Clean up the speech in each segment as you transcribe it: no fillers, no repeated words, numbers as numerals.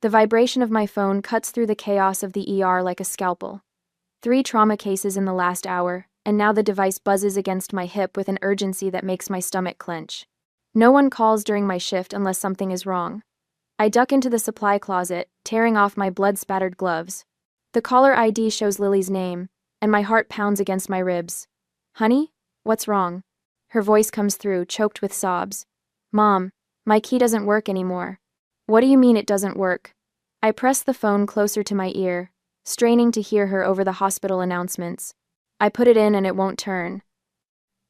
The vibration of my phone cuts through the chaos of the ER like a scalpel. 3 trauma cases in the last hour, and now the device buzzes against my hip with an urgency that makes my stomach clench. No one calls during my shift unless something is wrong. I duck into the supply closet, tearing off my blood-spattered gloves. The caller ID shows Lily's name, and my heart pounds against my ribs. "Honey? What's wrong?" Her voice comes through, choked with sobs. "Mom, my key doesn't work anymore." "What do you mean it doesn't work?" I press the phone closer to my ear, straining to hear her over the hospital announcements. "I put it in and it won't turn."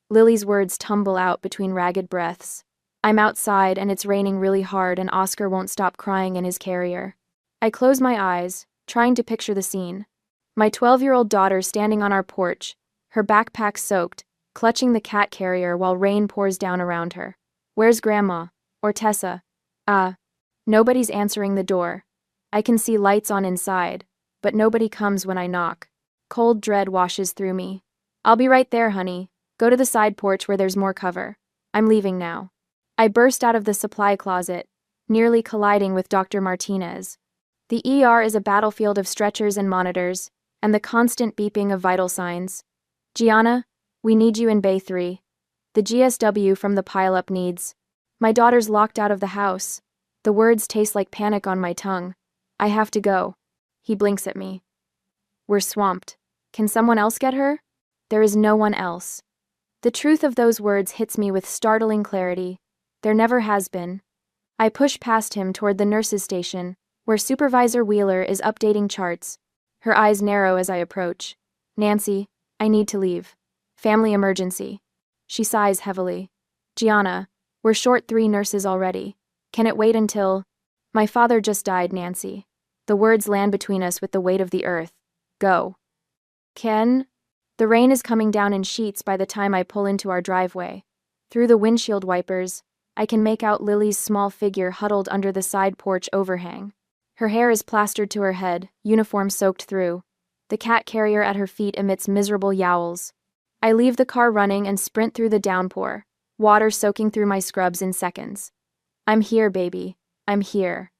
Lily's words tumble out between ragged breaths. I'm outside and it's raining really hard and Oscar won't stop crying in his carrier. I close my eyes, trying to picture the scene. My 12-year-old daughter standing on our porch, her backpack soaked, clutching the cat carrier while rain pours down around her. Where's Grandma? Or Tessa? Nobody's answering the door. I can see lights on inside, but nobody comes when I knock. Cold dread washes through me. "I'll be right there, honey. Go to the side porch where there's more cover. I'm leaving now." I burst out of the supply closet, nearly colliding with Dr. Martinez. The ER is a battlefield of stretchers and monitors, and the constant beeping of vital signs. "Gianna, we need you in Bay 3. The GSW from the pile-up needs." My daughter's locked out of the house. The words taste like panic on my tongue. "I have to go." He blinks at me. "We're swamped. Can someone else get her?" There is no one else. The truth of those words hits me with startling clarity. There never has been. I push past him toward the nurse's station, where Supervisor Wheeler is updating charts. Her eyes narrow as I approach. "Nancy, I need to leave. Family emergency." She sighs heavily. "Gianna, we're short 3 nurses already. Can it wait until—" "My father just died, Nancy." The words land between us with the weight of the earth. "Go." "Ken?" The rain is coming down in sheets by the time I pull into our driveway. Through the windshield wipers, I can make out Lily's small figure huddled under the side porch overhang. Her hair is plastered to her head, uniform soaked through. The cat carrier at her feet emits miserable yowls. I leave the car running and sprint through the downpour, water soaking through my scrubs in seconds. "I'm here, baby. I'm here.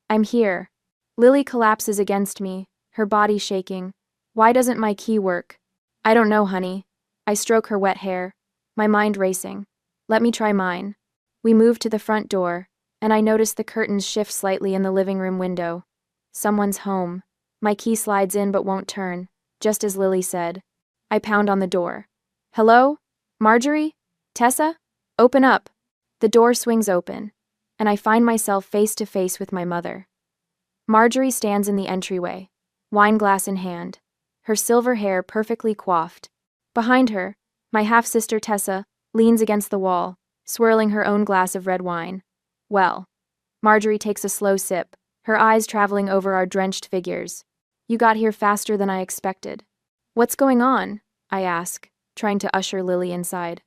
I'm here." Lily collapses against me, her body shaking. "Why doesn't my key work?" "I don't know, honey." I stroke her wet hair, my mind racing. "Let me try mine." We move to the front door, and I notice the curtains shift slightly in the living room window. Someone's home. My key slides in but won't turn, just as Lily said. I pound on the door. "Hello? Marjorie? Tessa? Open up." The door swings open, and I find myself face to face with my mother. Marjorie stands in the entryway, wine glass in hand, her silver hair perfectly coiffed. Behind her, my half-sister Tessa leans against the wall, swirling her own glass of red wine. "Well." Marjorie takes a slow sip, her eyes traveling over our drenched figures. "You got here faster than I expected." "What's going on?" I ask, trying to usher Lily inside.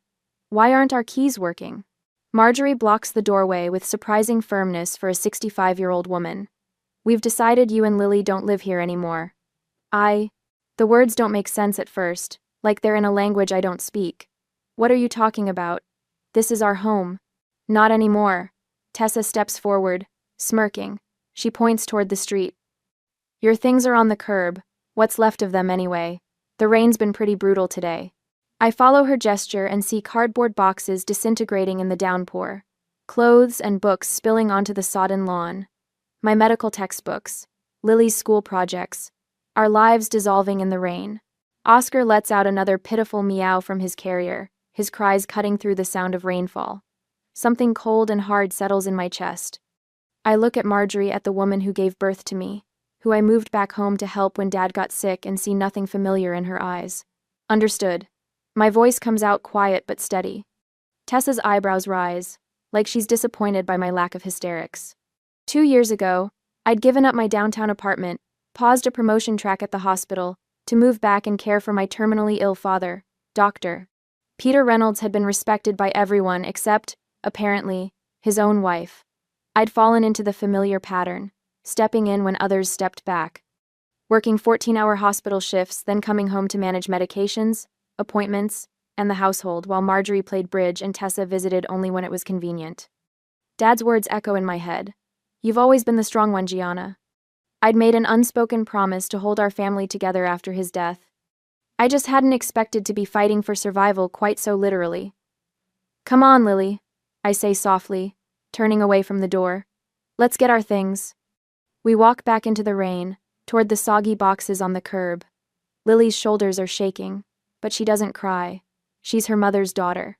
"Why aren't our keys working?" Marjorie blocks the doorway with surprising firmness for a 65-year-old woman. "We've decided you and Lily don't live here anymore." The words don't make sense at first, like they're in a language I don't speak. "What are you talking about? This is our home." "Not anymore." Tessa steps forward, smirking. She points toward the street. "Your things are on the curb. What's left of them anyway. The rain's been pretty brutal today." I follow her gesture and see cardboard boxes disintegrating in the downpour, clothes and books spilling onto the sodden lawn. My medical textbooks, Lily's school projects, our lives dissolving in the rain. Oscar lets out another pitiful meow from his carrier, his cries cutting through the sound of rainfall. Something cold and hard settles in my chest. I look at Marjorie, at the woman who gave birth to me, who I moved back home to help when Dad got sick, and see nothing familiar in her eyes. "Understood." My voice comes out quiet but steady. Tessa's eyebrows rise, like she's disappointed by my lack of hysterics. 2 years ago, I'd given up my downtown apartment, paused a promotion track at the hospital, to move back and care for my terminally ill father, Dr. Peter Reynolds had been respected by everyone except, apparently, his own wife. I'd fallen into the familiar pattern, stepping in when others stepped back. Working 14-hour hospital shifts, then coming home to manage medications, appointments, and the household while Marjorie played bridge and Tessa visited only when it was convenient. Dad's words echo in my head. You've always been the strong one, Gianna. I'd made an unspoken promise to hold our family together after his death. I just hadn't expected to be fighting for survival quite so literally. Come on, Lily, I say softly, turning away from the door. Let's get our things. We walk back into the rain, toward the soggy boxes on the curb. Lily's shoulders are shaking, but she doesn't cry. She's her mother's daughter.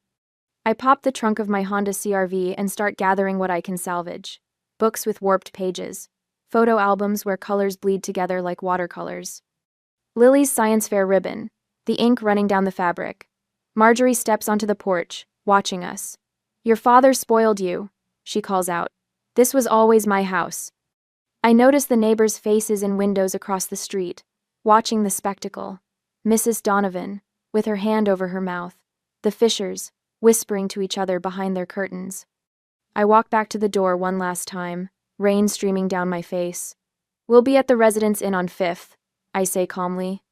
I pop the trunk of my Honda CR-V and start gathering what I can salvage. Books with warped pages. Photo albums where colors bleed together like watercolors. Lily's science fair ribbon, the ink running down the fabric. Marjorie steps onto the porch, watching us. Your father spoiled you, she calls out. This was always my house. I notice the neighbors' faces in windows across the street, watching the spectacle. Mrs. Donovan, with her hand over her mouth. The Fishers, whispering to each other behind their curtains. I walk back to the door one last time, rain streaming down my face. We'll be at the Residence Inn on 5th, I say calmly.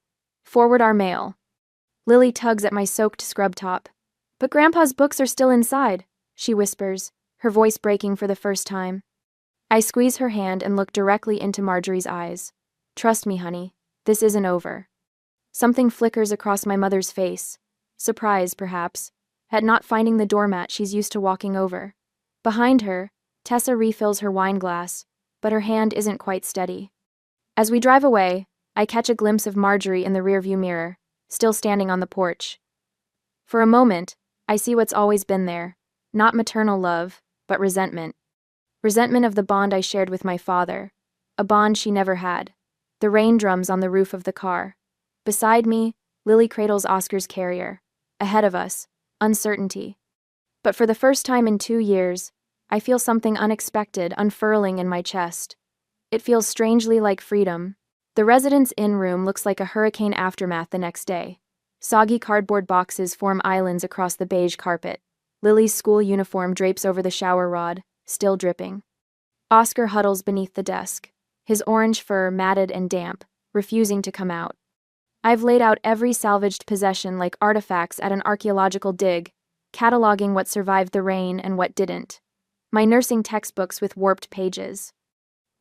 Forward our mail. Lily tugs at my soaked scrub top. But Grandpa's books are still inside, she whispers, her voice breaking for the first time. I squeeze her hand and look directly into Marjorie's eyes. Trust me, honey, this isn't over. Something flickers across my mother's face. Surprise, perhaps, at not finding the doormat she's used to walking over. Behind her, Tessa refills her wine glass, but her hand isn't quite steady. As we drive away, I catch a glimpse of Marjorie in the rearview mirror, still standing on the porch. For a moment, I see what's always been there, not maternal love, but resentment. Resentment of the bond I shared with my father, a bond she never had. The rain drums on the roof of the car. Beside me, Lily cradles Oscar's carrier. Ahead of us, uncertainty. But for the first time in 2 years, I feel something unexpected unfurling in my chest. It feels strangely like freedom. The Residence Inn room looks like a hurricane aftermath the next day. Soggy cardboard boxes form islands across the beige carpet. Lily's school uniform drapes over the shower rod, still dripping. Oscar huddles beneath the desk, his orange fur matted and damp, refusing to come out. I've laid out every salvaged possession like artifacts at an archaeological dig, cataloging what survived the rain and what didn't. My nursing textbooks with warped pages.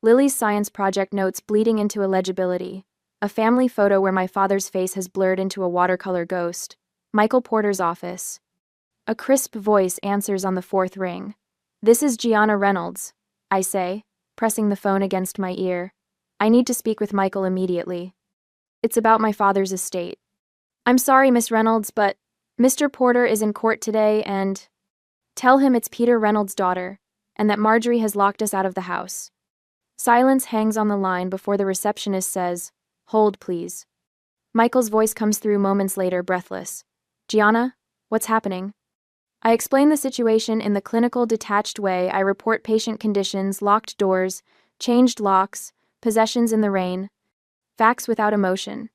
Lily's science project notes bleeding into illegibility. A family photo where my father's face has blurred into a watercolor ghost. Michael Porter's office. A crisp voice answers on the 4th ring. This is Gianna Reynolds, I say, pressing the phone against my ear. I need to speak with Michael immediately. It's about my father's estate. I'm sorry, Miss Reynolds, but Mr. Porter is in court today and... Tell him it's Peter Reynolds' daughter, and that Marjorie has locked us out of the house. Silence hangs on the line before the receptionist says, Hold, please. Michael's voice comes through moments later, breathless. Gianna, what's happening? I explain the situation in the clinical, detached way I report patient conditions, locked doors, changed locks, possessions in the rain. Facts without emotion.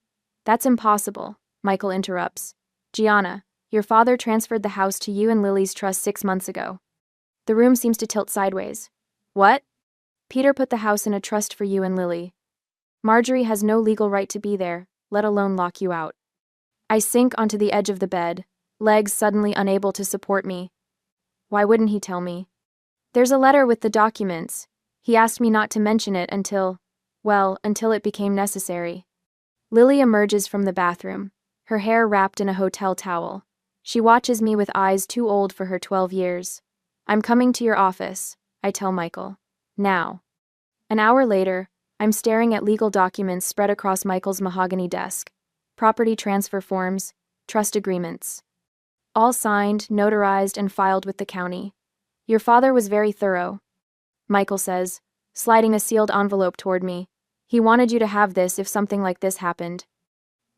That's impossible, Michael interrupts. Gianna, your father transferred the house to you and Lily's trust 6 months ago. The room seems to tilt sideways. What? Peter put the house in a trust for you and Lily. Marjorie has no legal right to be there, let alone lock you out. I sink onto the edge of the bed, legs suddenly unable to support me. Why wouldn't he tell me? There's a letter with the documents. He asked me not to mention it until it became necessary. Lily emerges from the bathroom, her hair wrapped in a hotel towel. She watches me with eyes too old for her 12 years. I'm coming to your office, I tell Michael. Now. An hour later, I'm staring at legal documents spread across Michael's mahogany desk. Property transfer forms, trust agreements. All signed, notarized, and filed with the county. Your father was very thorough, Michael says, sliding a sealed envelope toward me. He wanted you to have this if something like this happened.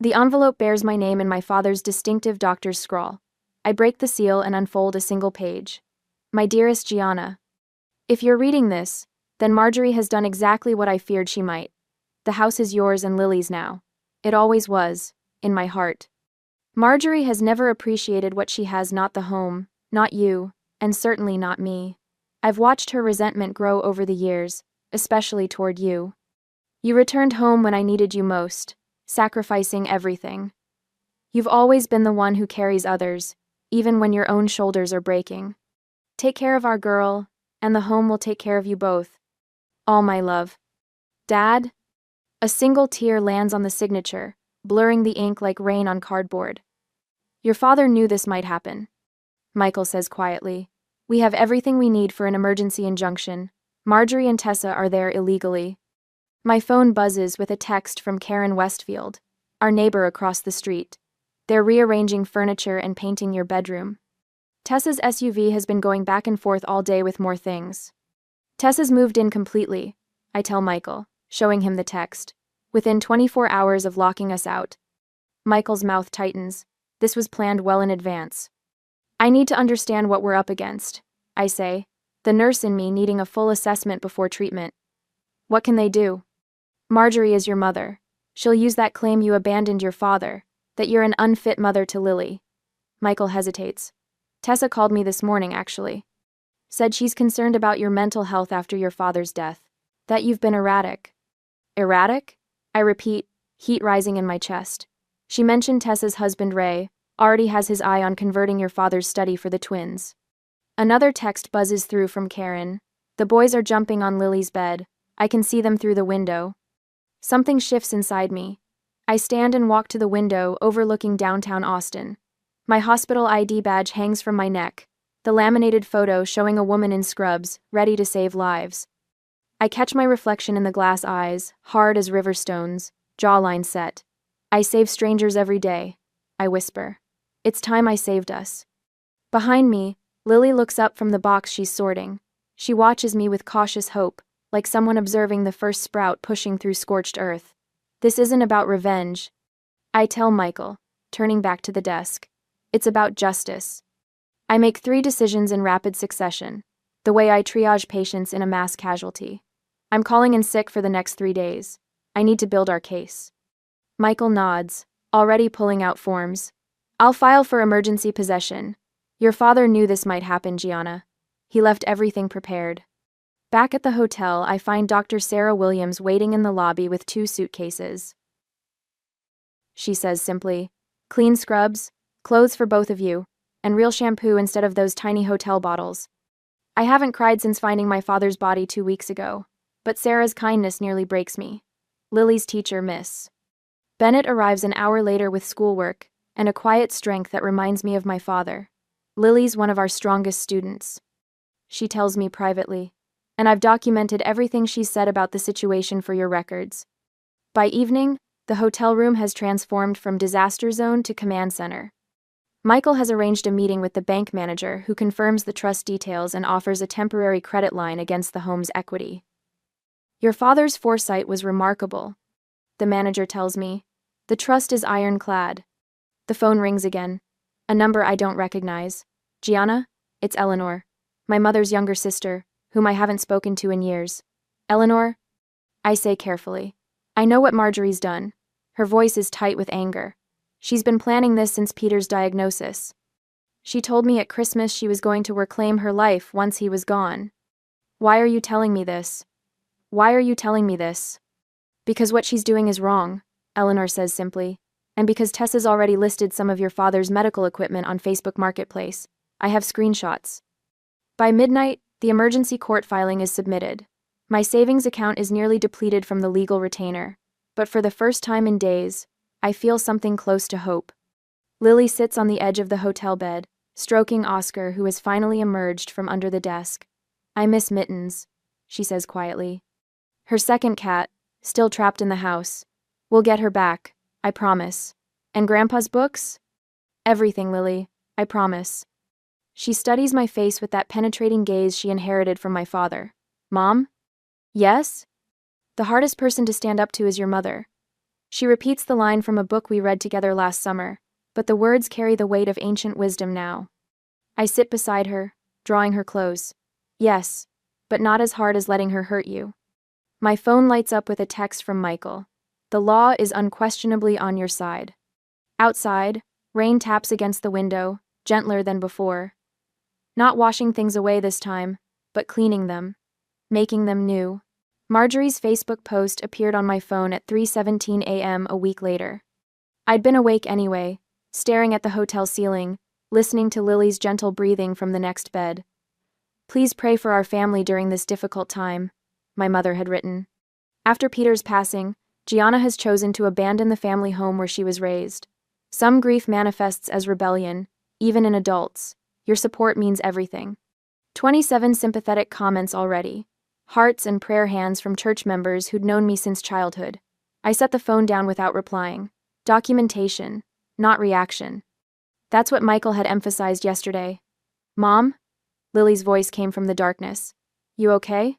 The envelope bears my name and my father's distinctive doctor's scrawl. I break the seal and unfold a single page. My dearest Gianna, if you're reading this, then Marjorie has done exactly what I feared she might. The house is yours and Lily's now. It always was, in my heart. Marjorie has never appreciated what she has, not the home, not you, and certainly not me. I've watched her resentment grow over the years, especially toward you. You returned home when I needed you most, sacrificing everything. You've always been the one who carries others, even when your own shoulders are breaking. Take care of our girl, and the home will take care of you both. All my love. Dad? A single tear lands on the signature, blurring the ink like rain on cardboard. Your father knew this might happen, Michael says quietly. We have everything we need for an emergency injunction. Marjorie and Tessa are there illegally. My phone buzzes with a text from Karen Westfield, our neighbor across the street. They're rearranging furniture and painting your bedroom. Tessa's SUV has been going back and forth all day with more things. Tessa's moved in completely, I tell Michael, showing him the text. Within 24 hours of locking us out. Michael's mouth tightens. This was planned well in advance. I need to understand what we're up against, I say, the nurse in me needing a full assessment before treatment. What can they do? Marjorie is your mother. She'll use that claim you abandoned your father, that you're an unfit mother to Lily. Michael hesitates. Tessa called me this morning, actually. Said she's concerned about your mental health after your father's death. That you've been erratic. Erratic? I repeat, heat rising in my chest. She mentioned Tessa's husband Ray already has his eye on converting your father's study for the twins. Another text buzzes through from Karen. The boys are jumping on Lily's bed. I can see them through the window. Something shifts inside me. I stand and walk to the window overlooking downtown Austin. My hospital ID badge hangs from my neck, the laminated photo showing a woman in scrubs, ready to save lives. I catch my reflection in the glass eyes, hard as river stones, jawline set. I save strangers every day, I whisper. It's time I saved us. Behind me, Lily looks up from the box she's sorting. She watches me with cautious hope, like someone observing the first sprout pushing through scorched earth. This isn't about revenge, I tell Michael, turning back to the desk. It's about justice. I make 3 decisions in rapid succession, the way I triage patients in a mass casualty. I'm calling in sick for the next 3 days. I need to build our case. Michael nods, already pulling out forms. I'll file for emergency possession. Your father knew this might happen, Gianna. He left everything prepared. Back at the hotel, I find Dr. Sarah Williams waiting in the lobby with 2 suitcases. She says simply, clean scrubs, clothes for both of you, and real shampoo instead of those tiny hotel bottles. I haven't cried since finding my father's body 2 weeks ago, but Sarah's kindness nearly breaks me. Lily's teacher, Miss Bennett, arrives an hour later with schoolwork and a quiet strength that reminds me of my father. Lily's one of our strongest students. She tells me privately, and I've documented everything she's said about the situation for your records. By evening, the hotel room has transformed from disaster zone to command center. Michael has arranged a meeting with the bank manager who confirms the trust details and offers a temporary credit line against the home's equity. Your father's foresight was remarkable, the manager tells me. The trust is ironclad. The phone rings again. A number I don't recognize. Gianna? It's Eleanor, my mother's younger sister, whom I haven't spoken to in years. Eleanor? I say carefully. I know what Marjorie's done. Her voice is tight with anger. She's been planning this since Peter's diagnosis. She told me at Christmas she was going to reclaim her life once he was gone. Why are you telling me this? Why are you telling me this? Because what she's doing is wrong, Eleanor says simply, and because Tessa's already listed some of your father's medical equipment on Facebook Marketplace. I have screenshots. By midnight, the emergency court filing is submitted. My savings account is nearly depleted from the legal retainer, but for the first time in days, I feel something close to hope. Lily sits on the edge of the hotel bed, stroking Oscar, who has finally emerged from under the desk. I miss Mittens, she says quietly. Her second cat, still trapped in the house. We'll get her back, I promise. And Grandpa's books? Everything, Lily, I promise. She studies my face with that penetrating gaze she inherited from my father. Mom? Yes? The hardest person to stand up to is your mother. She repeats the line from a book we read together last summer, but the words carry the weight of ancient wisdom now. I sit beside her, drawing her close. Yes, but not as hard as letting her hurt you. My phone lights up with a text from Michael. The law is unquestionably on your side. Outside, rain taps against the window, gentler than before. Not washing things away this time, but cleaning them, making them new. Marjorie's Facebook post appeared on my phone at 3:17 a.m. a week later. I'd been awake anyway, staring at the hotel ceiling, listening to Lily's gentle breathing from the next bed. Please pray for our family during this difficult time, my mother had written. After Peter's passing, Gianna has chosen to abandon the family home where she was raised. Some grief manifests as rebellion, even in adults. Your support means everything. 27 sympathetic comments already. Hearts and prayer hands from church members who'd known me since childhood. I set the phone down without replying. Documentation, not reaction. That's what Michael had emphasized yesterday. Mom? Lily's voice came from the darkness. You okay?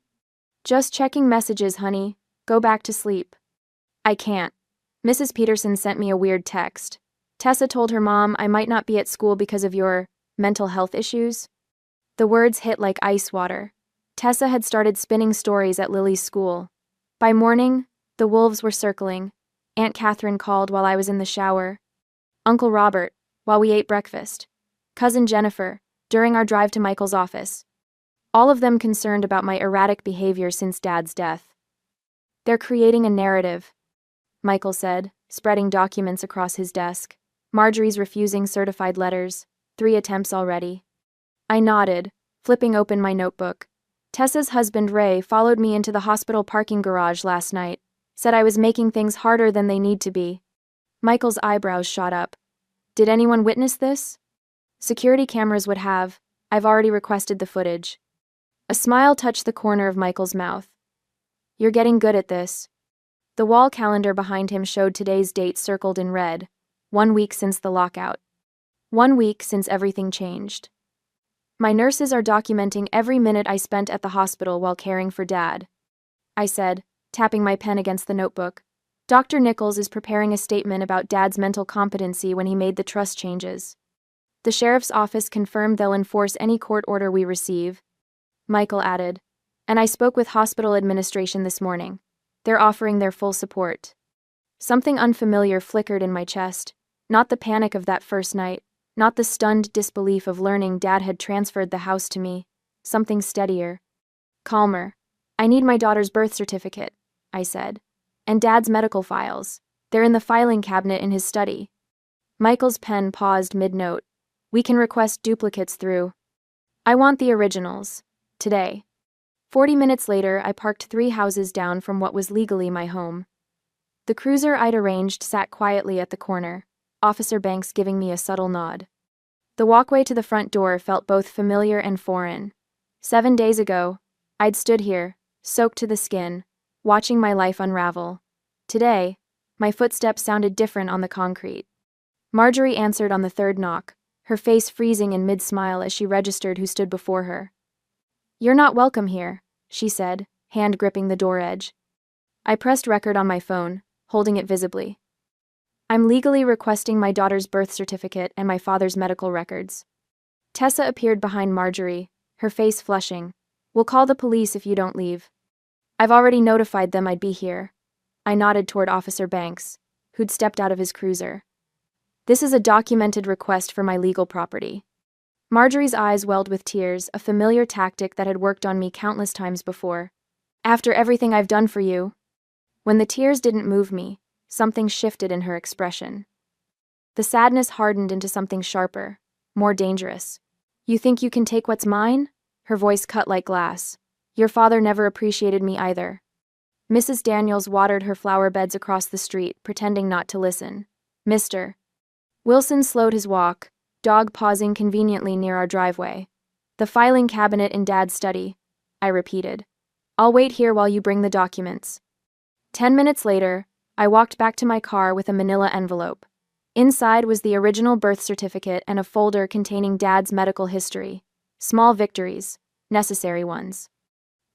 Just checking messages, honey. Go back to sleep. I can't. Mrs. Peterson sent me a weird text. Tessa told her mom I might not be at school because of your mental health issues. The words hit like ice water. Tessa had started spinning stories at Lily's school. By morning, the wolves were circling. Aunt Catherine called while I was in the shower. Uncle Robert, while we ate breakfast. Cousin Jennifer, during our drive to Michael's office. All of them concerned about my erratic behavior since Dad's death. They're creating a narrative, Michael said, spreading documents across his desk. Marjorie's refusing certified letters. 3 attempts already. I nodded, flipping open my notebook. Tessa's husband Ray followed me into the hospital parking garage last night, said I was making things harder than they need to be. Michael's eyebrows shot up. Did anyone witness this? Security cameras would have. I've already requested the footage. A smile touched the corner of Michael's mouth. You're getting good at this. The wall calendar behind him showed today's date circled in red. 1 week since the lockout. 1 week since everything changed. My nurses are documenting every minute I spent at the hospital while caring for Dad, I said, tapping my pen against the notebook. Dr. Nichols is preparing a statement about Dad's mental competency when he made the trust changes. The sheriff's office confirmed they'll enforce any court order we receive, Michael added. And I spoke with hospital administration this morning. They're offering their full support. Something unfamiliar flickered in my chest. Not the panic of that first night. Not the stunned disbelief of learning Dad had transferred the house to me. Something steadier. Calmer. I need my daughter's birth certificate, I said. And Dad's medical files. They're in the filing cabinet in his study. Michael's pen paused mid-note. We can request duplicates through. I want the originals. Today. 40 minutes later, I parked 3 houses down from what was legally my home. The cruiser I'd arranged sat quietly at the corner, Officer Banks giving me a subtle nod. The walkway to the front door felt both familiar and foreign. 7 days ago, I'd stood here, soaked to the skin, watching my life unravel. Today, my footsteps sounded different on the concrete. Marjorie answered on the 3rd knock, her face freezing in mid-smile as she registered who stood before her. You're not welcome here, she said, hand gripping the door edge. I pressed record on my phone, holding it visibly. I'm legally requesting my daughter's birth certificate and my father's medical records. Tessa appeared behind Marjorie, her face flushing. We'll call the police if you don't leave. I've already notified them I'd be here. I nodded toward Officer Banks, who'd stepped out of his cruiser. This is a documented request for my legal property. Marjorie's eyes welled with tears, a familiar tactic that had worked on me countless times before. After everything I've done for you. When the tears didn't move me, something shifted in her expression. The sadness hardened into something sharper, more dangerous. You think you can take what's mine? Her voice cut like glass. Your father never appreciated me either. Mrs. Daniels watered her flower beds across the street, pretending not to listen. Mr. Wilson slowed his walk, dog pausing conveniently near our driveway. The filing cabinet in Dad's study, I repeated. I'll wait here while you bring the documents. 10 minutes later, I walked back to my car with a manila envelope. Inside was the original birth certificate and a folder containing Dad's medical history. Small victories, necessary ones.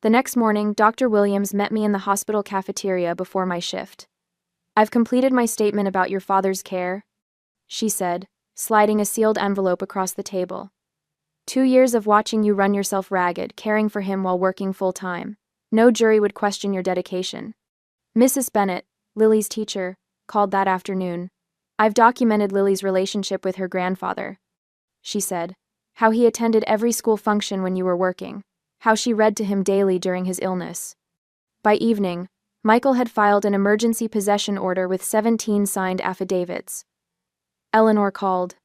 The next morning, Dr. Williams met me in the hospital cafeteria before my shift. I've completed my statement about your father's care, she said, sliding a sealed envelope across the table. 2 years of watching you run yourself ragged, caring for him while working full-time. No jury would question your dedication. Mrs. Bennett, Lily's teacher, called that afternoon. I've documented Lily's relationship with her grandfather, she said. How he attended every school function when you were working. How she read to him daily during his illness. By evening, Michael had filed an emergency possession order with 17 signed affidavits. Eleanor called,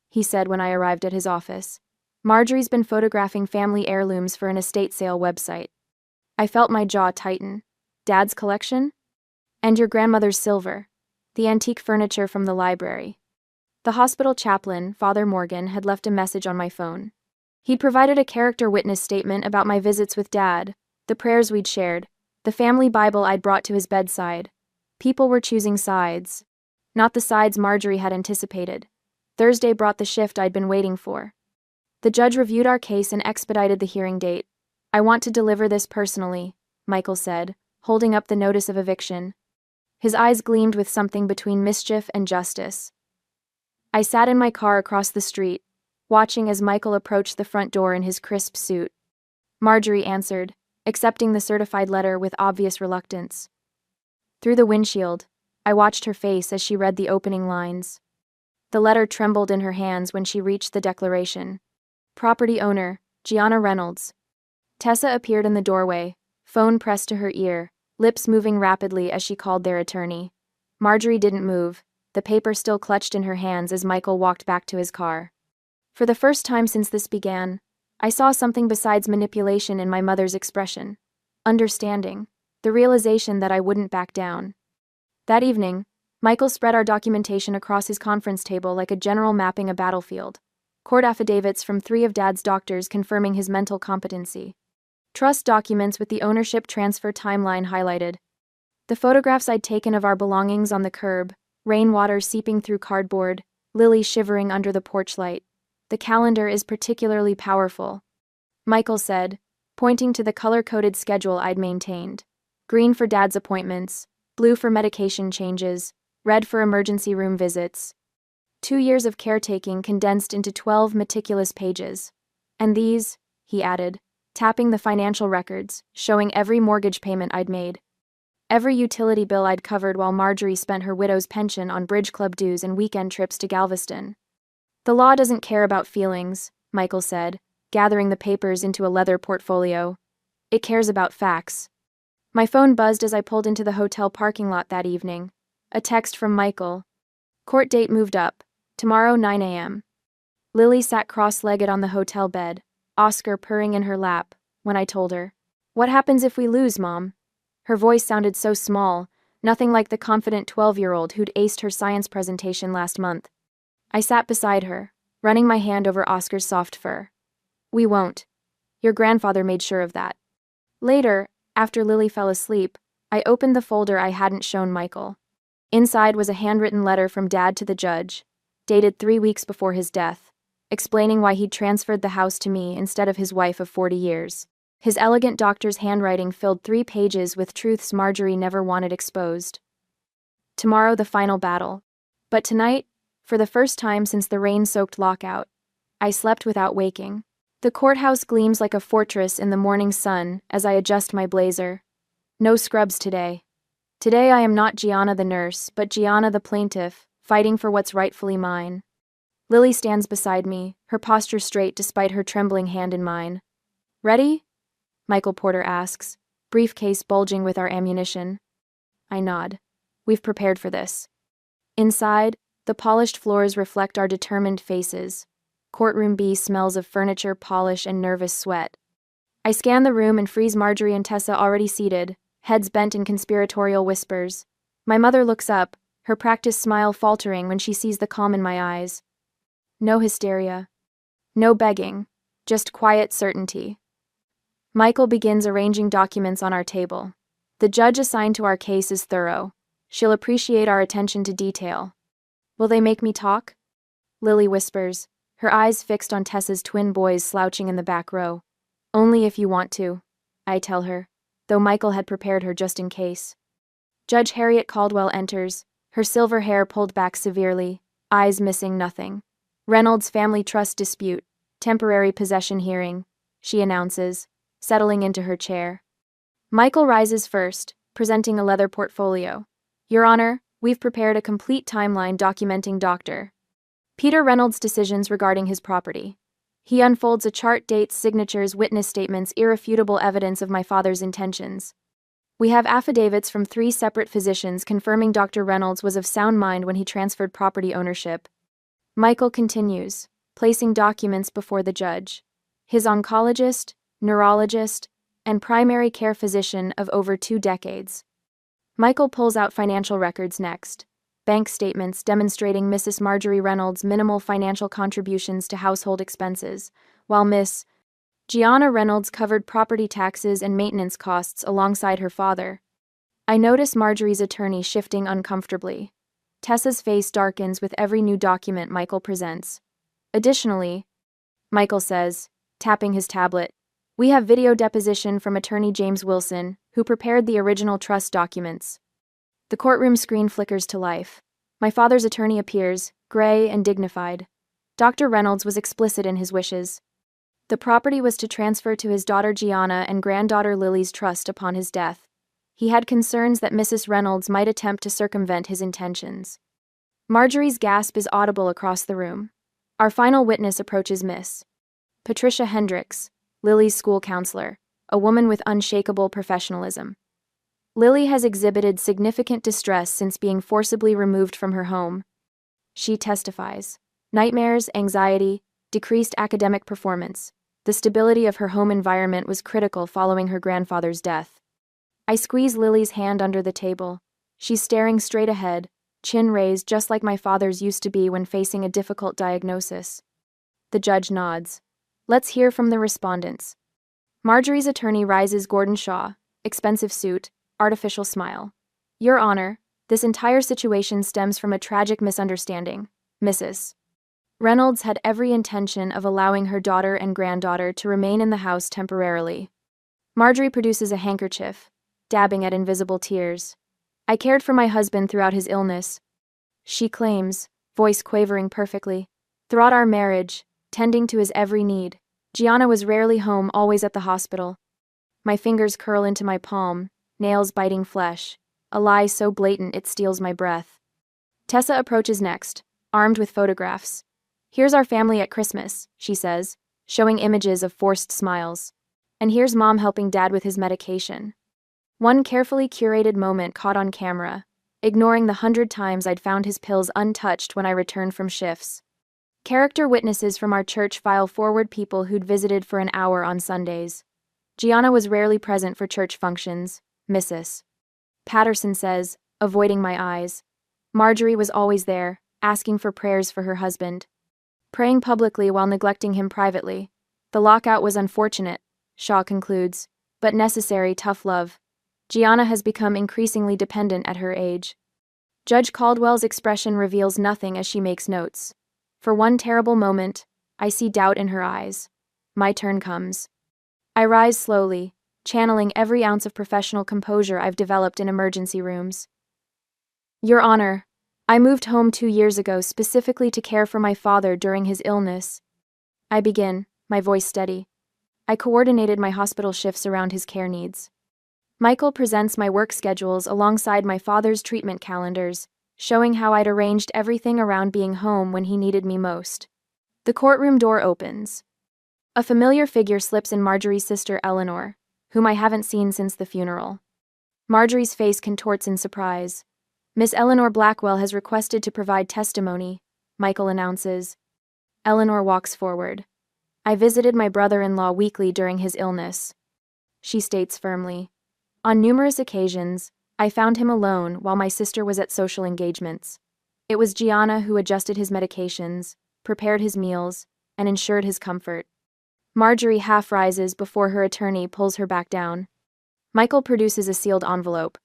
he said when I arrived at his office. Marjorie's been photographing family heirlooms for an estate sale website. I felt my jaw tighten. Dad's collection? And your grandmother's silver. The antique furniture from the library. The hospital chaplain, Father Morgan, had left a message on my phone. He'd provided a character witness statement about my visits with Dad, the prayers we'd shared, the family Bible I'd brought to his bedside. People were choosing sides. Not the sides Marjorie had anticipated. Thursday brought the shift I'd been waiting for. The judge reviewed our case and expedited the hearing date. I want to deliver this personally, Michael said, holding up the notice of eviction. His eyes gleamed with something between mischief and justice. I sat in my car across the street, watching as Michael approached the front door in his crisp suit. Marjorie answered, accepting the certified letter with obvious reluctance. Through the windshield, I watched her face as she read the opening lines. The letter trembled in her hands when she reached the declaration. Property owner, Gianna Reynolds. Tessa appeared in the doorway, phone pressed to her ear, lips moving rapidly as she called their attorney. Marjorie didn't move, the paper still clutched in her hands as Michael walked back to his car. For the first time since this began, I saw something besides manipulation in my mother's expression. Understanding. The realization that I wouldn't back down. That evening, Michael spread our documentation across his conference table like a general mapping a battlefield. Court affidavits from 3 of Dad's doctors confirming his mental competency. Trust documents with the ownership transfer timeline highlighted. The photographs I'd taken of our belongings on the curb, rainwater seeping through cardboard, Lily shivering under the porch light. The calendar is particularly powerful, Michael said, pointing to the color-coded schedule I'd maintained. Green for Dad's appointments, blue for medication changes, red for emergency room visits. 2 years of caretaking condensed into 12 meticulous pages. And these, he added, tapping the financial records, showing every mortgage payment I'd made. Every utility bill I'd covered while Marjorie spent her widow's pension on bridge club dues and weekend trips to Galveston. The law doesn't care about feelings, Michael said, gathering the papers into a leather portfolio. It cares about facts. My phone buzzed as I pulled into the hotel parking lot that evening. A text from Michael. Court date moved up. Tomorrow 9 a.m. Lily sat cross-legged on the hotel bed, Oscar purring in her lap, when I told her. What happens if we lose, Mom? Her voice sounded so small, nothing like the confident 12-year-old who'd aced her science presentation last month. I sat beside her, running my hand over Oscar's soft fur. We won't. Your grandfather made sure of that. Later, after Lily fell asleep, I opened the folder I hadn't shown Michael. Inside was a handwritten letter from Dad to the judge, dated 3 weeks before his death, explaining why he'd transferred the house to me instead of his wife of 40 years. His elegant doctor's handwriting filled 3 pages with truths Marjorie never wanted exposed. Tomorrow the final battle. But tonight, for the first time since the rain-soaked lockout, I slept without waking. The courthouse gleams like a fortress in the morning sun as I adjust my blazer. No scrubs today. Today I am not Gianna the nurse, but Gianna the plaintiff, fighting for what's rightfully mine. Lily stands beside me, her posture straight despite her trembling hand in mine. Ready? Michael Porter asks, briefcase bulging with our ammunition. I nod. We've prepared for this. Inside, the polished floors reflect our determined faces. Courtroom B smells of furniture, polish, and nervous sweat. I scan the room and freeze Marjorie and Tessa already seated, heads bent in conspiratorial whispers. My mother looks up, her practiced smile faltering when she sees the calm in my eyes. No hysteria. No begging. Just quiet certainty. Michael begins arranging documents on our table. The judge assigned to our case is thorough. She'll appreciate our attention to detail. Will they make me talk? Lily whispers, her eyes fixed on Tessa's twin boys slouching in the back row. Only if you want to, I tell her, though Michael had prepared her just in case. Judge Harriet Caldwell enters, her silver hair pulled back severely, eyes missing nothing. Reynolds family trust dispute, temporary possession hearing, she announces, settling into her chair. Michael rises first, presenting a leather portfolio. Your Honor, we've prepared a complete timeline documenting Dr. Peter Reynolds' decisions regarding his property. He unfolds a chart, dates, signatures, witness statements, irrefutable evidence of my father's intentions. We have affidavits from 3 separate physicians confirming Dr. Reynolds was of sound mind when he transferred property ownership. Michael continues, placing documents before the judge. His oncologist, neurologist, and primary care physician of over 2 decades. Michael pulls out financial records next. Bank statements demonstrating Mrs. Marjorie Reynolds' minimal financial contributions to household expenses, while Miss Gianna Reynolds covered property taxes and maintenance costs alongside her father. I notice Marjorie's attorney shifting uncomfortably. Tessa's face darkens with every new document Michael presents. Additionally, Michael says, tapping his tablet, we have video deposition from attorney James Wilson, who prepared the original trust documents. The courtroom screen flickers to life. My father's attorney appears, gray and dignified. Dr. Reynolds was explicit in his wishes. The property was to transfer to his daughter Gianna and granddaughter Lily's trust upon his death. He had concerns that Mrs. Reynolds might attempt to circumvent his intentions. Marjorie's gasp is audible across the room. Our final witness approaches Miss Patricia Hendricks, Lily's school counselor, a woman with unshakable professionalism. Lily has exhibited significant distress since being forcibly removed from her home. She testifies. Nightmares, anxiety, decreased academic performance. The stability of her home environment was critical following her grandfather's death. I squeeze Lily's hand under the table. She's staring straight ahead, chin raised just like my father's used to be when facing a difficult diagnosis. The judge nods. Let's hear from the respondents. Marjorie's attorney rises. Gordon Shaw, expensive suit, artificial smile. Your Honor, this entire situation stems from a tragic misunderstanding. Mrs. Reynolds had every intention of allowing her daughter and granddaughter to remain in the house temporarily. Marjorie produces a handkerchief, dabbing at invisible tears. I cared for my husband throughout his illness. She claims, voice quavering perfectly. Throughout our marriage, tending to his every need. Gianna was rarely home, always at the hospital. My fingers curl into my palm, nails biting flesh. A lie so blatant it steals my breath. Tessa approaches next, armed with photographs. Here's our family at Christmas, she says, showing images of forced smiles. And here's Mom helping Dad with his medication. One carefully curated moment caught on camera, ignoring the 100 times I'd found his pills untouched when I returned from shifts. Character witnesses from our church file forward people who'd visited for an hour on Sundays. Gianna was rarely present for church functions, Mrs. Patterson says, avoiding my eyes. Marjorie was always there, asking for prayers for her husband. Praying publicly while neglecting him privately. The lockout was unfortunate, Shaw concludes, but necessary. Tough love. Gianna has become increasingly dependent at her age. Judge Caldwell's expression reveals nothing as she makes notes. For one terrible moment, I see doubt in her eyes. My turn comes. I rise slowly, channeling every ounce of professional composure I've developed in emergency rooms. Your Honor, I moved home 2 years ago specifically to care for my father during his illness. I begin, my voice steady. I coordinated my hospital shifts around his care needs. Michael presents my work schedules alongside my father's treatment calendars, showing how I'd arranged everything around being home when he needed me most. The courtroom door opens. A familiar figure slips in. Marjorie's sister Eleanor, whom I haven't seen since the funeral. Marjorie's face contorts in surprise. Miss Eleanor Blackwell has requested to provide testimony, Michael announces. Eleanor walks forward. I visited my brother-in-law weekly during his illness. She states firmly. On numerous occasions, I found him alone while my sister was at social engagements. It was Gianna who adjusted his medications, prepared his meals, and ensured his comfort. Marjorie half rises before her attorney pulls her back down. Michael produces a sealed envelope.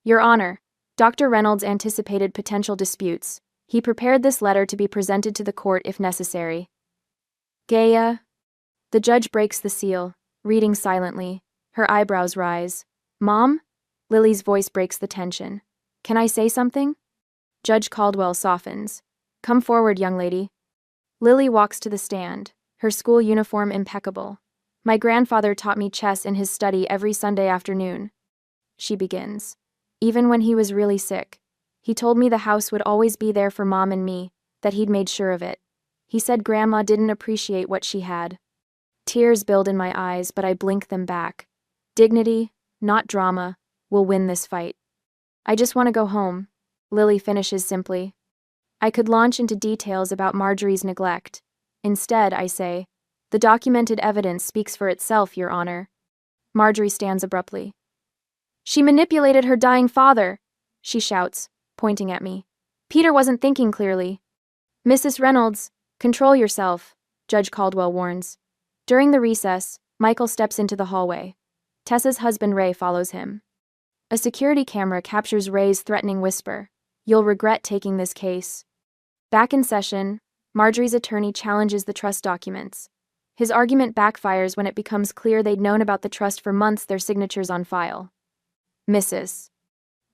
Your Honor, Dr. Reynolds anticipated potential disputes. He prepared this letter to be presented to the court if necessary. Gaia. The judge breaks the seal, reading silently. Her eyebrows rise. Mom? Lily's voice breaks the tension. Can I say something? Judge Caldwell softens. Come forward, young lady. Lily walks to the stand, her school uniform impeccable. My grandfather taught me chess in his study every Sunday afternoon. She begins. Even when he was really sick, he told me the house would always be there for Mom and me, that he'd made sure of it. He said Grandma didn't appreciate what she had. Tears build in my eyes, but I blink them back. Dignity, not drama, will win this fight. I just want to go home, Lily finishes simply. I could launch into details about Marjorie's neglect. Instead, I say, the documented evidence speaks for itself, Your Honor. Marjorie stands abruptly. She manipulated her dying father, she shouts, pointing at me. Peter wasn't thinking clearly. Mrs. Reynolds, control yourself, Judge Caldwell warns. During the recess, Michael steps into the hallway. Tessa's husband Ray follows him. A security camera captures Ray's threatening whisper. You'll regret taking this case. Back in session, Marjorie's attorney challenges the trust documents. His argument backfires when it becomes clear they'd known about the trust for months, their signatures on file. Mrs.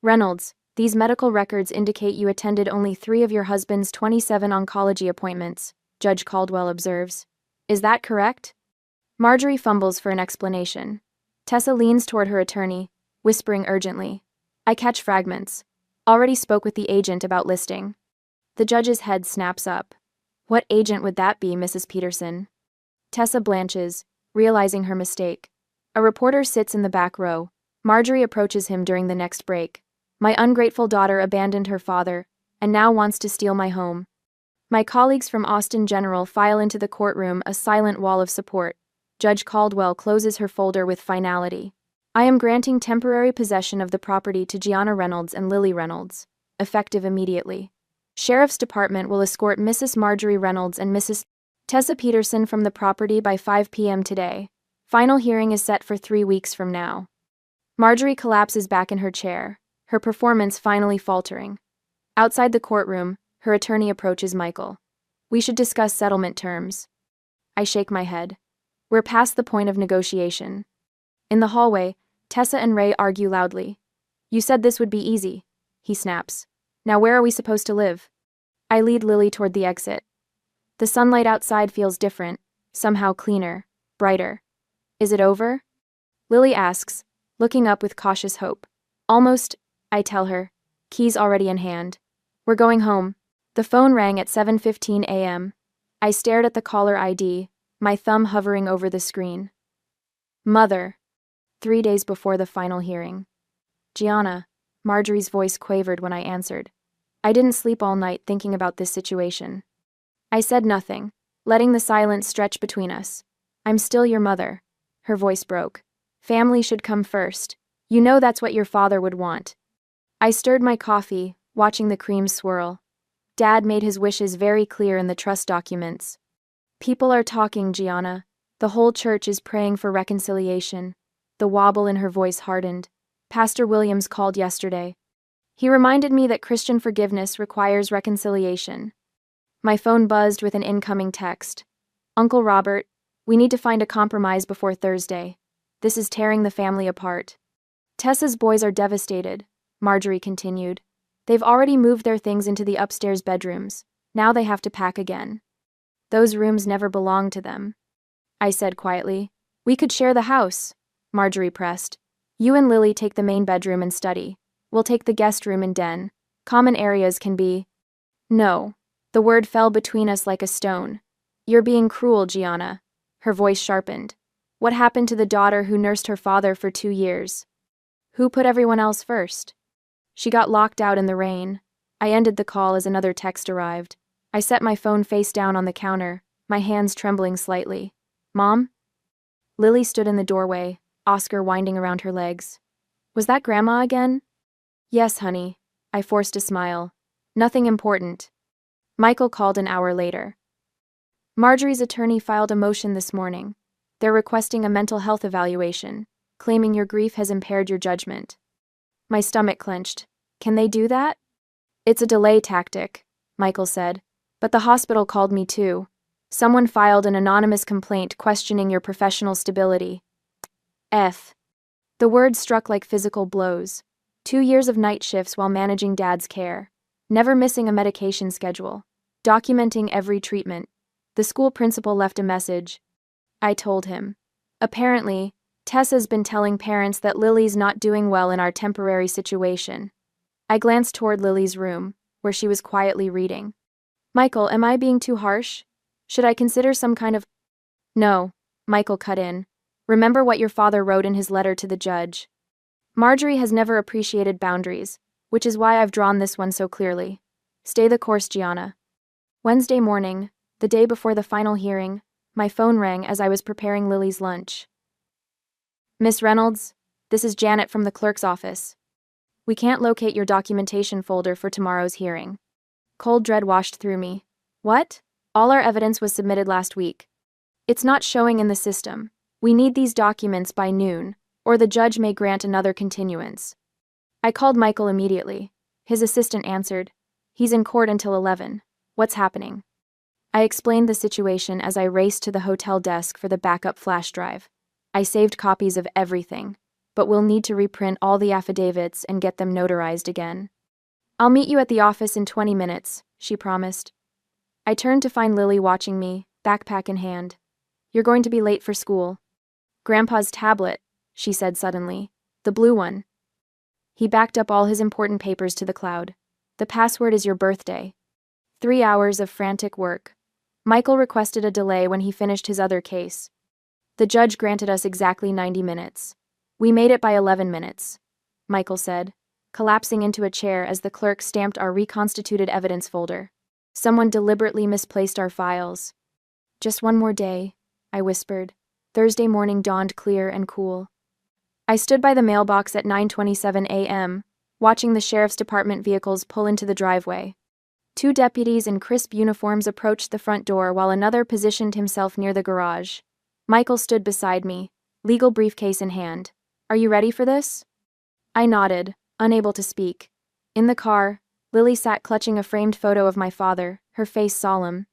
Reynolds, these medical records indicate you attended only 3 of your husband's 27 oncology appointments, Judge Caldwell observes. Is that correct? Marjorie fumbles for an explanation. Tessa leans toward her attorney, whispering urgently. I catch fragments. Already spoke with the agent about listing. The judge's head snaps up. What agent would that be, Mrs. Peterson? Tessa blanches, realizing her mistake. A reporter sits in the back row. Marjorie approaches him during the next break. My ungrateful daughter abandoned her father, and now wants to steal my home. My colleagues from Austin General file into the courtroom, a silent wall of support. Judge Caldwell closes her folder with finality. I am granting temporary possession of the property to Gianna Reynolds and Lily Reynolds, effective immediately. Sheriff's Department will escort Mrs. Marjorie Reynolds and Mrs. Tessa Peterson from the property by 5 p.m. today. Final hearing is set for 3 weeks from now. Marjorie collapses back in her chair, her performance finally faltering. Outside the courtroom, her attorney approaches Michael. We should discuss settlement terms. I shake my head. We're past the point of negotiation. In the hallway, Tessa and Ray argue loudly. You said this would be easy, he snaps. Now where are we supposed to live? I lead Lily toward the exit. The sunlight outside feels different, somehow cleaner, brighter. Is it over? Lily asks, looking up with cautious hope. Almost, I tell her, keys already in hand. We're going home. The phone rang at 7:15 a.m. I stared at the caller ID, my thumb hovering over the screen. Mother. 3 days before the final hearing. Gianna, Marjorie's voice quavered when I answered. I didn't sleep all night thinking about this situation. I said nothing, letting the silence stretch between us. I'm still your mother. Her voice broke. Family should come first. You know that's what your father would want. I stirred my coffee, watching the cream swirl. Dad made his wishes very clear in the trust documents. People are talking, Gianna. The whole church is praying for reconciliation. The wobble in her voice hardened. Pastor Williams called yesterday. He reminded me that Christian forgiveness requires reconciliation. My phone buzzed with an incoming text. Uncle Robert, we need to find a compromise before Thursday. This is tearing the family apart. Tessa's boys are devastated, Marjorie continued. They've already moved their things into the upstairs bedrooms. Now they have to pack again. Those rooms never belonged to them. I said quietly. We could share the house, Marjorie pressed. You and Lily take the main bedroom and study. We'll take the guest room and den. Common areas can be... No. The word fell between us like a stone. You're being cruel, Gianna. Her voice sharpened. What happened to the daughter who nursed her father for 2 years? Who put everyone else first? She got locked out in the rain. I ended the call as another text arrived. I set my phone face down on the counter, my hands trembling slightly. Mom? Lily stood in the doorway, Oscar winding around her legs. Was that Grandma again? Yes, honey. I forced a smile. Nothing important. Michael called an hour later. Marjorie's attorney filed a motion this morning. They're requesting a mental health evaluation, claiming your grief has impaired your judgment. My stomach clenched. Can they do that? It's a delay tactic, Michael said. But the hospital called me too. Someone filed an anonymous complaint questioning your professional stability. The word struck like physical blows. 2 years of night shifts while managing Dad's care. Never missing a medication schedule. Documenting every treatment. The school principal left a message. I told him. Apparently, Tessa's been telling parents that Lily's not doing well in our temporary situation. I glanced toward Lily's room, where she was quietly reading. Michael, am I being too harsh? Should I consider some kind of... No, Michael cut in. Remember what your father wrote in his letter to the judge. Marjorie has never appreciated boundaries, which is why I've drawn this one so clearly. Stay the course, Gianna. Wednesday morning, the day before the final hearing, my phone rang as I was preparing Lily's lunch. Miss Reynolds, this is Janet from the clerk's office. We can't locate your documentation folder for tomorrow's hearing. Cold dread washed through me. What? All our evidence was submitted last week. It's not showing in the system. We need these documents by noon, or the judge may grant another continuance. I called Michael immediately. His assistant answered. He's in court until 11. What's happening? I explained the situation as I raced to the hotel desk for the backup flash drive. I saved copies of everything, but we'll need to reprint all the affidavits and get them notarized again. I'll meet you at the office in 20 minutes, she promised. I turned to find Lily watching me, backpack in hand. You're going to be late for school. Grandpa's tablet, she said suddenly. The blue one. He backed up all his important papers to the cloud. The password is your birthday. 3 hours of frantic work. Michael requested a delay when he finished his other case. The judge granted us exactly 90 minutes. We made it by 11 minutes, Michael said, collapsing into a chair as the clerk stamped our reconstituted evidence folder. Someone deliberately misplaced our files. Just one more day, I whispered. Thursday morning dawned clear and cool. I stood by the mailbox at 9:27 a.m., watching the sheriff's department vehicles pull into the driveway. 2 deputies in crisp uniforms approached the front door while another positioned himself near the garage. Michael stood beside me, legal briefcase in hand. Are you ready for this? I nodded, unable to speak. In the car, Lily sat clutching a framed photo of my father, her face solemn.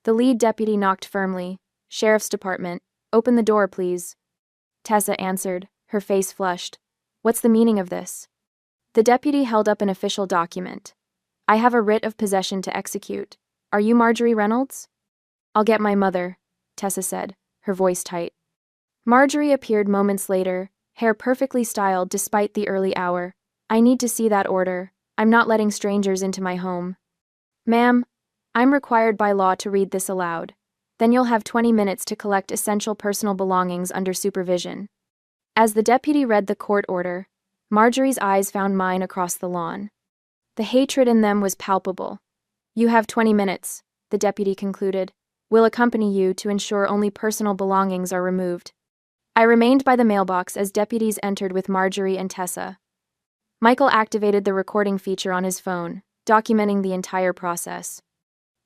The lead deputy knocked firmly. Sheriff's Department, open the door, please. Tessa answered, her face flushed. What's the meaning of this? The deputy held up an official document. I have a writ of possession to execute. Are you Marjorie Reynolds? I'll get my mother, Tessa said, her voice tight. Marjorie appeared moments later, hair perfectly styled despite the early hour. I need to see that order. I'm not letting strangers into my home. Ma'am, I'm required by law to read this aloud. Then you'll have 20 minutes to collect essential personal belongings under supervision. As the deputy read the court order, Marjorie's eyes found mine across the lawn. The hatred in them was palpable. You have 20 minutes, the deputy concluded. We'll accompany you to ensure only personal belongings are removed. I remained by the mailbox as deputies entered with Marjorie and Tessa. Michael activated the recording feature on his phone, documenting the entire process.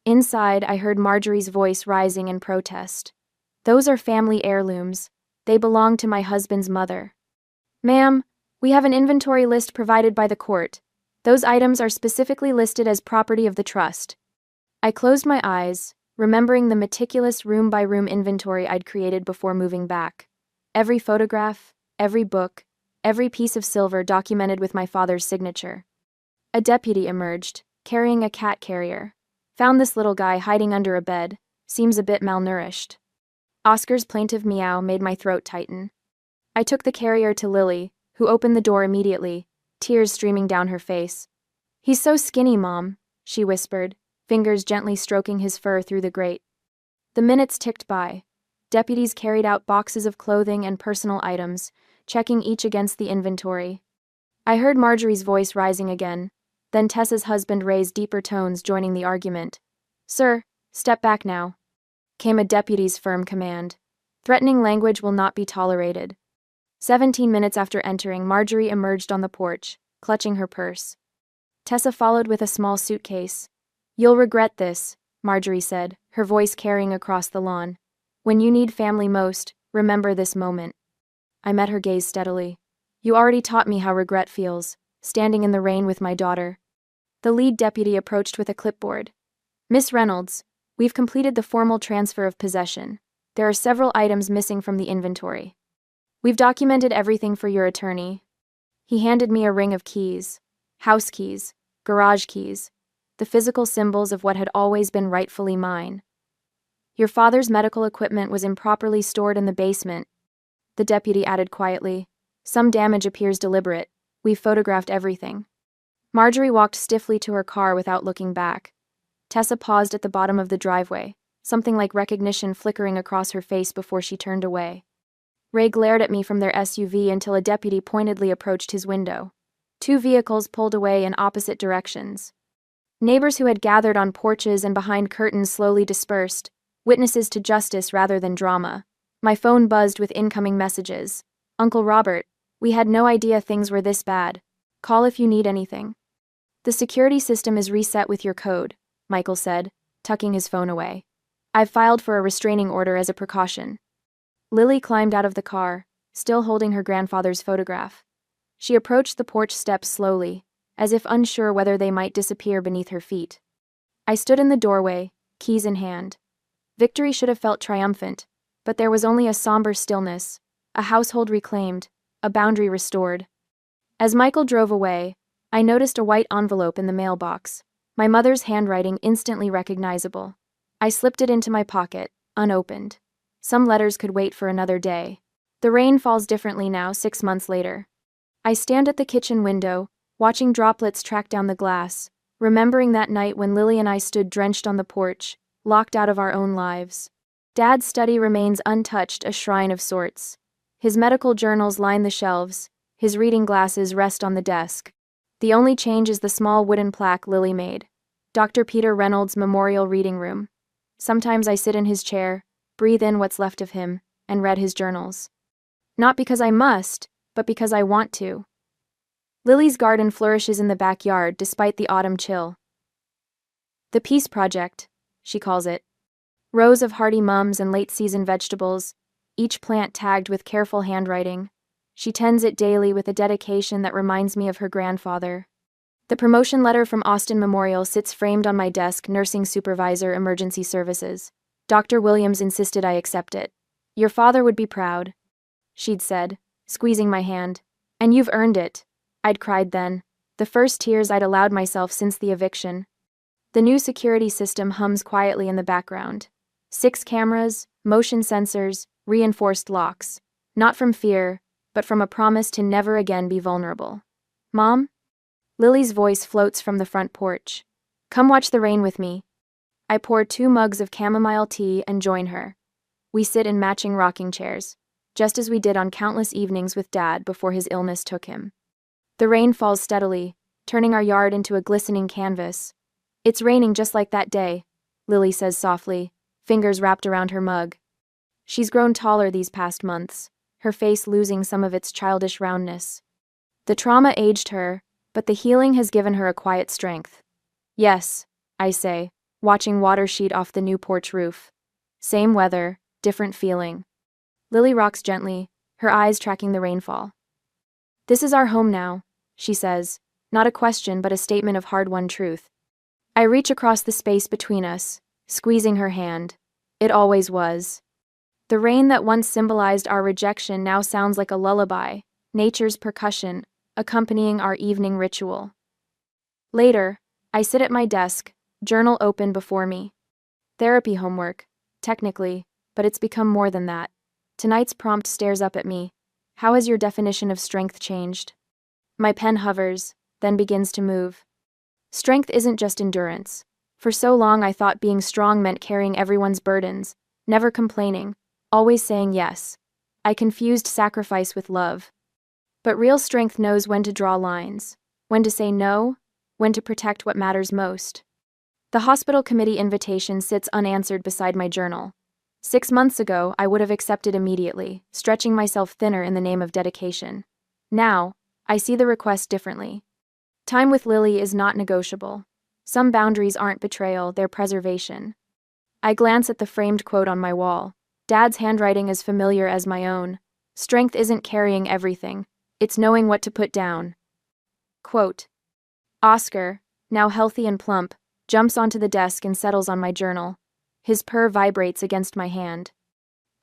Inside, I heard Marjorie's voice rising in protest. Those are family heirlooms. They belong to my husband's mother. Ma'am, we have an inventory list provided by the court. Those items are specifically listed as property of the trust. I closed my eyes, remembering the meticulous room-by-room inventory I'd created before moving back. Every photograph, every book, every piece of silver documented with my father's signature. A deputy emerged, carrying a cat carrier. Found this little guy hiding under a bed. Seems a bit malnourished. Oscar's plaintive meow made my throat tighten. I took the carrier to Lily, who opened the door immediately, tears streaming down her face. He's so skinny, Mom, she whispered, fingers gently stroking his fur through the grate. The minutes ticked by. Deputies carried out boxes of clothing and personal items, checking each against the inventory. I heard Marjorie's voice rising again. Then Tessa's husband raised deeper tones, joining the argument. Sir, step back now, came a deputy's firm command. Threatening language will not be tolerated. 17 minutes after entering, Marjorie emerged on the porch, clutching her purse. Tessa followed with a small suitcase. You'll regret this, Marjorie said, her voice carrying across the lawn. When you need family most, remember this moment. I met her gaze steadily. You already taught me how regret feels, standing in the rain with my daughter. The lead deputy approached with a clipboard. Miss Reynolds, we've completed the formal transfer of possession. There are several items missing from the inventory. We've documented everything for your attorney. He handed me a ring of keys, house keys, garage keys, the physical symbols of what had always been rightfully mine. Your father's medical equipment was improperly stored in the basement, the deputy added quietly. Some damage appears deliberate. We've photographed everything. Marjorie walked stiffly to her car without looking back. Tessa paused at the bottom of the driveway, something like recognition flickering across her face before she turned away. Ray glared at me from their SUV until a deputy pointedly approached his window. 2 vehicles pulled away in opposite directions. Neighbors who had gathered on porches and behind curtains slowly dispersed, witnesses to justice rather than drama. My phone buzzed with incoming messages. Uncle Robert, we had no idea things were this bad. Call if you need anything. The security system is reset with your code, Michael said, tucking his phone away. I've filed for a restraining order as a precaution. Lily climbed out of the car, still holding her grandfather's photograph. She approached the porch steps slowly, as if unsure whether they might disappear beneath her feet. I stood in the doorway, keys in hand. Victory should have felt triumphant, but there was only a somber stillness, a household reclaimed, a boundary restored. As Michael drove away, I noticed a white envelope in the mailbox, my mother's handwriting instantly recognizable. I slipped it into my pocket, unopened. Some letters could wait for another day. The rain falls differently now, 6 months later. I stand at the kitchen window, watching droplets track down the glass, remembering that night when Lily and I stood drenched on the porch, locked out of our own lives. Dad's study remains untouched, a shrine of sorts. His medical journals line the shelves, his reading glasses rest on the desk. The only change is the small wooden plaque Lily made. Dr. Peter Reynolds Memorial Reading Room. Sometimes I sit in his chair, breathe in what's left of him, and read his journals. Not because I must, but because I want to. Lily's garden flourishes in the backyard despite the autumn chill. The Peace Project, she calls it. Rows of hardy mums and late-season vegetables, each plant tagged with careful handwriting. She tends it daily with a dedication that reminds me of her grandfather. The promotion letter from Austin Memorial sits framed on my desk, nursing supervisor, emergency services. Dr. Williams insisted I accept it. Your father would be proud, she'd said, squeezing my hand. And you've earned it, I'd cried then, the first tears I'd allowed myself since the eviction. The new security system hums quietly in the background. 6 cameras, motion sensors, reinforced locks. Not from fear, but from a promise to never again be vulnerable. Mom? Lily's voice floats from the front porch. Come watch the rain with me. I pour 2 mugs of chamomile tea and join her. We sit in matching rocking chairs, just as we did on countless evenings with Dad before his illness took him. The rain falls steadily, turning our yard into a glistening canvas. It's raining just like that day, Lily says softly, fingers wrapped around her mug. She's grown taller these past months, her face losing some of its childish roundness. The trauma aged her, but the healing has given her a quiet strength. Yes, I say, watching water sheet off the new porch roof. Same weather, different feeling. Lily rocks gently, her eyes tracking the rainfall. This is our home now, she says, not a question but a statement of hard-won truth. I reach across the space between us, squeezing her hand. It always was. The rain that once symbolized our rejection now sounds like a lullaby, nature's percussion, accompanying our evening ritual. Later, I sit at my desk, journal open before me. Therapy homework, technically, but it's become more than that. Tonight's prompt stares up at me. How has your definition of strength changed? My pen hovers, then begins to move. Strength isn't just endurance. For so long I thought being strong meant carrying everyone's burdens, never complaining, always saying yes. I confused sacrifice with love. But real strength knows when to draw lines, when to say no, when to protect what matters most. The hospital committee invitation sits unanswered beside my journal. 6 months ago, I would have accepted immediately, stretching myself thinner in the name of dedication. Now, I see the request differently. Time with Lily is not negotiable. Some boundaries aren't betrayal, they're preservation. I glance at the framed quote on my wall. Dad's handwriting is familiar as my own. Strength isn't carrying everything. It's knowing what to put down. Quote. Oscar, now healthy and plump, jumps onto the desk and settles on my journal. His purr vibrates against my hand.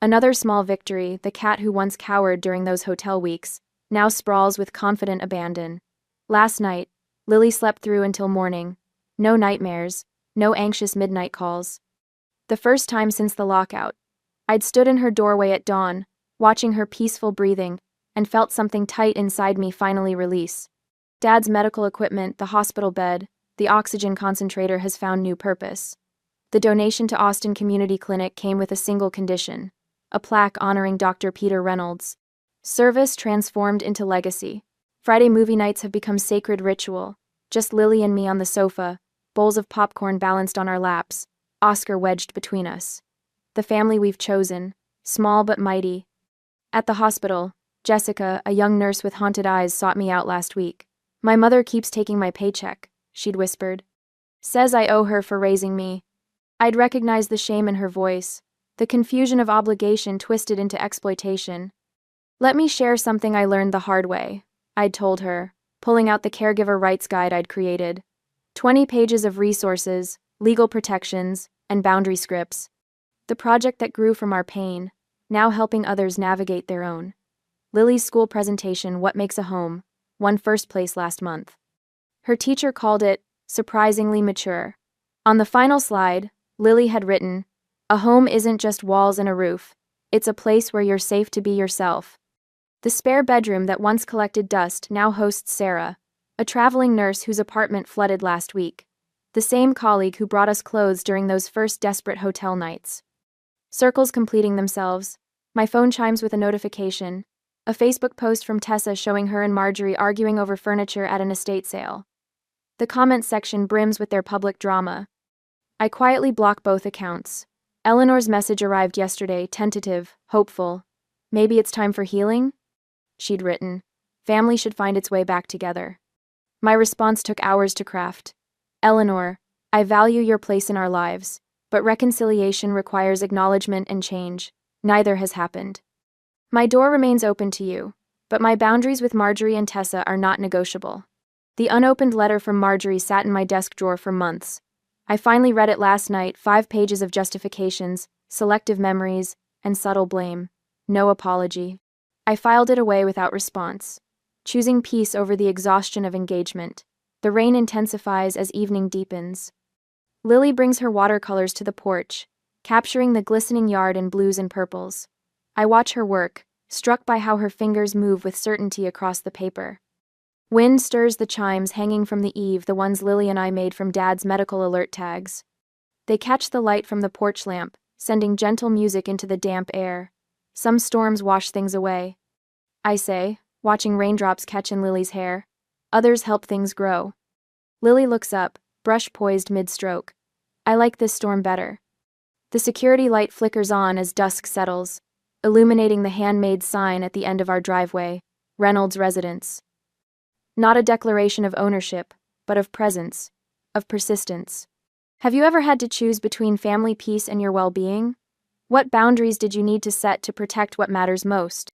Another small victory, the cat who once cowered during those hotel weeks, now sprawls with confident abandon. Last night, Lily slept through until morning. No nightmares, no anxious midnight calls. The first time since the lockout. I'd stood in her doorway at dawn, watching her peaceful breathing, and felt something tight inside me finally release. Dad's medical equipment, the hospital bed, the oxygen concentrator has found new purpose. The donation to Austin Community Clinic came with a single condition, a plaque honoring Dr. Peter Reynolds. Service transformed into legacy. Friday movie nights have become sacred ritual, just Lily and me on the sofa, bowls of popcorn balanced on our laps, Oscar wedged between us. The family we've chosen, small but mighty. At the hospital, Jessica, a young nurse with haunted eyes, sought me out last week. My mother keeps taking my paycheck, she'd whispered. Says I owe her for raising me. I'd recognized the shame in her voice, the confusion of obligation twisted into exploitation. Let me share something I learned the hard way, I'd told her, pulling out the caregiver rights guide I'd created. 20 pages of resources, legal protections, and boundary scripts. The project that grew from our pain, now helping others navigate their own. Lily's school presentation, What Makes a Home, won first place last month. Her teacher called it surprisingly mature. On the final slide, Lily had written, "A home isn't just walls and a roof. It's a place where you're safe to be yourself." The spare bedroom that once collected dust now hosts Sarah, a traveling nurse whose apartment flooded last week. The same colleague who brought us clothes during those first desperate hotel nights. Circles completing themselves. My phone chimes with a notification. A Facebook post from Tessa showing her and Marjorie arguing over furniture at an estate sale. The comments section brims with their public drama. I quietly block both accounts. Eleanor's message arrived yesterday, tentative, hopeful. Maybe it's time for healing? She'd written. Family should find its way back together. My response took hours to craft. Eleanor, I value your place in our lives, but reconciliation requires acknowledgement and change. Neither has happened. My door remains open to you, but my boundaries with Marjorie and Tessa are not negotiable. The unopened letter from Marjorie sat in my desk drawer for months. I finally read it last night, 5 pages of justifications, selective memories, and subtle blame. No apology. I filed it away without response, choosing peace over the exhaustion of engagement. The rain intensifies as evening deepens. Lily brings her watercolors to the porch, capturing the glistening yard in blues and purples. I watch her work, struck by how her fingers move with certainty across the paper. Wind stirs the chimes hanging from the eave, the ones Lily and I made from Dad's medical alert tags. They catch the light from the porch lamp, sending gentle music into the damp air. Some storms wash things away, I say, watching raindrops catch in Lily's hair. Others help things grow. Lily looks up, brush poised mid-stroke. I like this storm better. The security light flickers on as dusk settles, illuminating the handmade sign at the end of our driveway, Reynolds Residence. Not a declaration of ownership, but of presence, of persistence. Have you ever had to choose between family peace and your well-being? What boundaries did you need to set to protect what matters most?